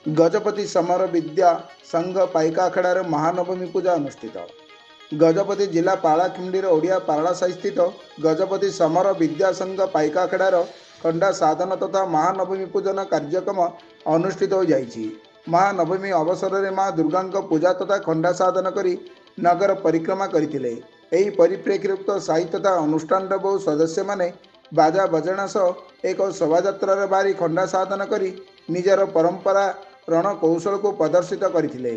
Gajapati summer विद्या संघ पाइका अखाड़ार महानवमी पूजा अनुष्ठित। गजपति जिला पालाखिंडीर ओडिया पारड़ा साई स्थित गजपति समर विद्या संघ पाइका अखाड़ार खंडा साधन तथा महानवमी पूजन कार्यक्रम अनुष्ठित हो जाइछि। महानवमी अवसर में माँ दुर्गा पूजा तथा खंडा साधन करी नगर परिक्रमा करथिले। एही परिप्रेक्षी उक्त साई तथा अनुष्ठान बहु सदस्य माने बाजा बजाणा सह एक शोभायात्रार बारी खंडा साधन करी निजर परंपरा रण कौशल को प्रदर्शित करथिले।